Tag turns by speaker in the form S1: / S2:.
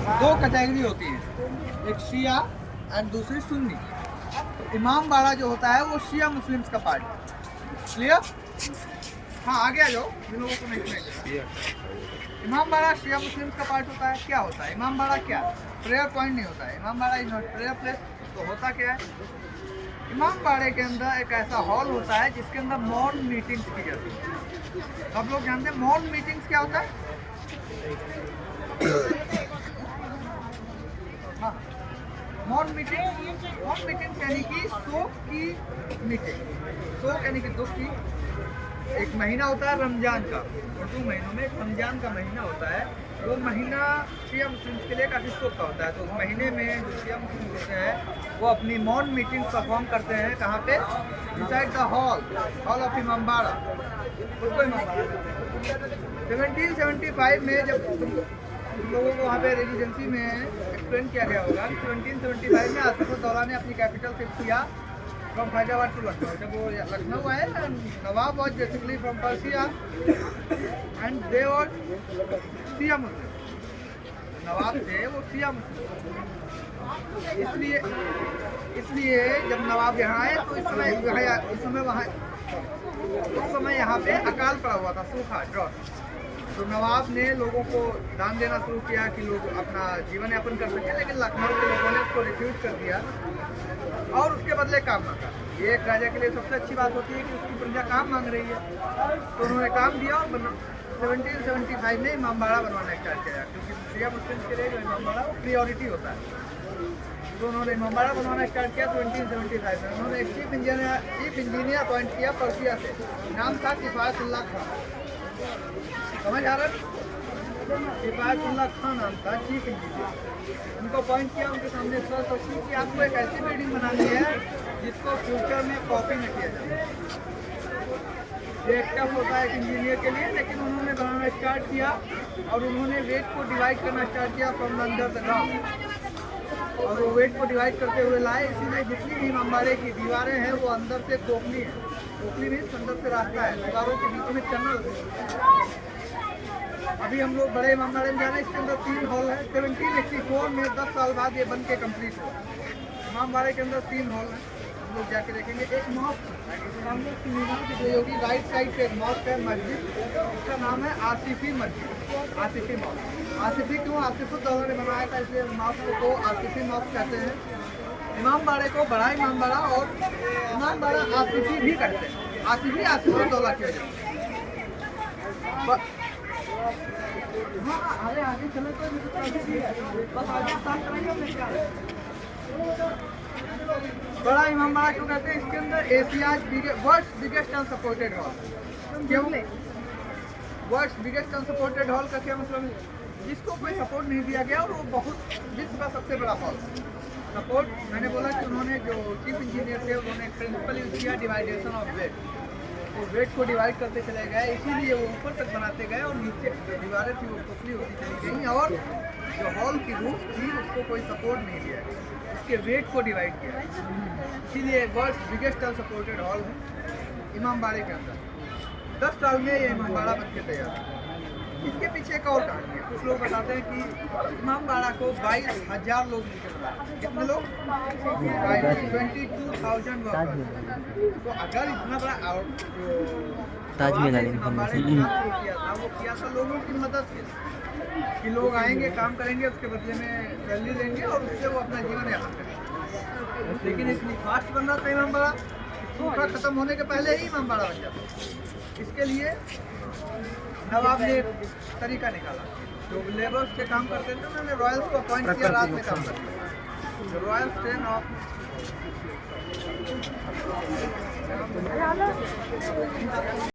S1: दो कैटेगरी होती है, एक शिया एंड दूसरी सुन्नी। इमाम बाड़ा जो होता है वो शिया मुस्लिम्स का पार्ट। क्लियर? हाँ आगे आ जाओ, जिन लोगों को नहीं सुनेगा। इमाम बाड़ा शिया मुस्लिम्स का पार्ट होता है। क्या होता है इमाम बाड़ा? क्या प्रेयर पॉइंट नहीं होता है इमाम बाड़ा, इज नॉट प्रेयर प्लेस। तो होता क्या है, इमाम बाड़े के अंदर एक ऐसा हॉल होता है जिसके अंदर मॉर्न मीटिंग्स की जाती है। सब लोग जानते हैं मॉर्न मीटिंग्स क्या होता है? हाँ, मॉर्न मीटिंग यानी कि शोक की मीटिंग। शोक यानी कि दुख की। एक महीना होता है रमजान का, 2 महीनों में रमजान का महीना होता है। वो महीना शिया मुस्लिम्स के लिए काफ़ी शोक का होता है। तो उस महीने में जो शिया मुस्लिम होते हैं वो अपनी मॉर्न मीटिंग परफॉर्म करते हैं। कहाँ पे? डिसाइड द हॉल ऑफ इमाम बाड़ा। उसको इमाम बाड़ा 1775 में जब तुम लोगों को वहाँ पे रेजिडेंसी में एक्सप्लेन किया गया होगा, 1775 में आसिफुद्दौला ने अपनी कैपिटल शिफ्ट किया फ्रॉम फैजाबाद टू लखनऊ। जब वो लखनऊ आए, nawab was basically from Persia and they was Shia Muslim. नवाब थे वो शिया मुस्लिम। इसलिए जब नवाब यहाँ आए तो उस समय यहाँ पे अकाल पड़ा हुआ था, सूखा, ड्रॉट। तो नवाब ने लोगों को दान देना शुरू किया कि लोग अपना जीवन यापन कर सकें, लेकिन लखनऊ के लोगों ने उसको रिफ्यूज कर दिया और उसके बदले काम मांगा। ये एक राजा के लिए सबसे अच्छी बात होती है कि उसकी प्रजा काम मांग रही है। तो उन्होंने काम दिया और 1775 में इमाम बाड़ा बनवाना स्टार्ट किया, क्योंकि शिया मुस्लिम्स के लिए जो इमाम बाड़ा वो प्रियोरिटी होता है। तो उन्होंने इमाम बाड़ा बनवाना स्टार्ट किया 1775 में। उन्होंने एक चीफ इंजीनियर अपॉइंट किया पर्सिया से, नाम था किफायतुल्लाह खान। समझ आ रहा है? किफायतुल्लाह खान नाम था चीफ इंजीनियर। उनको अपॉइंट किया, उनके सामने शर्त रखी कि आपको एक ऐसी बिल्डिंग बनानी है जिसको फ्यूचर में कॉपी न किया जाए। ये एक टफ होता है एक इंजीनियर के लिए, लेकिन उन्होंने बनाना स्टार्ट किया और उन्होंने वेट को डिवाइड करना स्टार्ट किया फ्रॉम अंडर द ग्राउंड। और वो वेट को डिवाइड करते हुए लाए। इसीलिए जितनी भी इमाम बाड़े की दीवारें हैं वो अंदर से खोखली है। खोखली में अंदर से रास्ता है, दीवारों के बीच में टनल। अभी हम लोग बड़े इमाम बाड़े में जा रहे हैं, इसके अंदर 3 हॉल है। 1784 में 10 साल बाद ये बन के कम्प्लीट हुआ। इमाम बाड़े के अंदर 3 हॉल हैं, हम लोग जाके देखेंगे। एक मॉस्क सामने जो होगी राइट साइड पे, एक मॉस्क है, मस्जिद, उसका नाम है आसिफी मस्जिद, आसिफी मॉस्क। आसिफी क्यों? आसिफुद्दौला ने बनाया था, इसलिए मॉस्क को आसिफी मॉस्क कहते हैं। इमाम बाड़े को बड़ा इमाम बाड़ा और इमाम बाड़ा आसिफी भी कहते हैं। आसिफी आसिफुद्दौला की वजह से। हाँ आगे चले तो बस आगे स्टार्ट करेंगे। बड़ा इमाम बाड़ा क्यों कहते हैं? इसके अंदर Asia's world's biggest unsupported hall. क्यों वर्ल्ड्स बिगेस्ट अनसपोर्टेड हॉल का क्या मतलब है? जिसको कोई सपोर्ट नहीं दिया गया और वो बहुत विश्व का सबसे बड़ा हॉल। सपोर्ट मैंने बोला कि उन्होंने जो चीफ इंजीनियर थे उन्होंने प्रिंसिपल यूज किया डिवाइडेशन ऑफ वेट। तो वेट को डिवाइड करते चले गए, इसीलिए वो ऊपर तक बनाते गए और नीचे जो दीवारें थी वो खोखली होती चली गई और जो हॉल की रूफ थी उसको कोई सपोर्ट नहीं दिया, उसके वेट को डिवाइड किया। इसीलिए वर्ल्ड्स बिगेस्ट अनसपोर्टेड हॉल है इमाम बाड़े के अंदर। 10 साल में ये इमाम बाड़ा बन के तैयार। इसके पीछे एक और कहानी है। कुछ लोग बताते हैं कि इमाम बाड़ा को 22,000 लोग मिलकर बनाए। कितने लोग? 22,000 वर्कर्स। तो अगर इतना बड़ा
S2: ताजमहल
S1: इमाम बाड़े ने काम शुरू किया था, वो किया था लोगों की मदद से, कि लोग आएंगे, काम करेंगे, उसके बदले में सैलरी लेंगे और उससे वो अपना जीवन यापन करेंगे। लेकिन इतनी फास्ट बन रहा था इमाम बाड़ा, सूखा खत्म होने के पहले ही इमाम बाड़ा बन जाता। इसके लिए नवाब ने तरीका निकाला। जो लेबर्स के काम करते थे उन्होंने रॉयल्स को अपॉइंट किया, रात में काम करते। जो रॉयल्स थे नवाब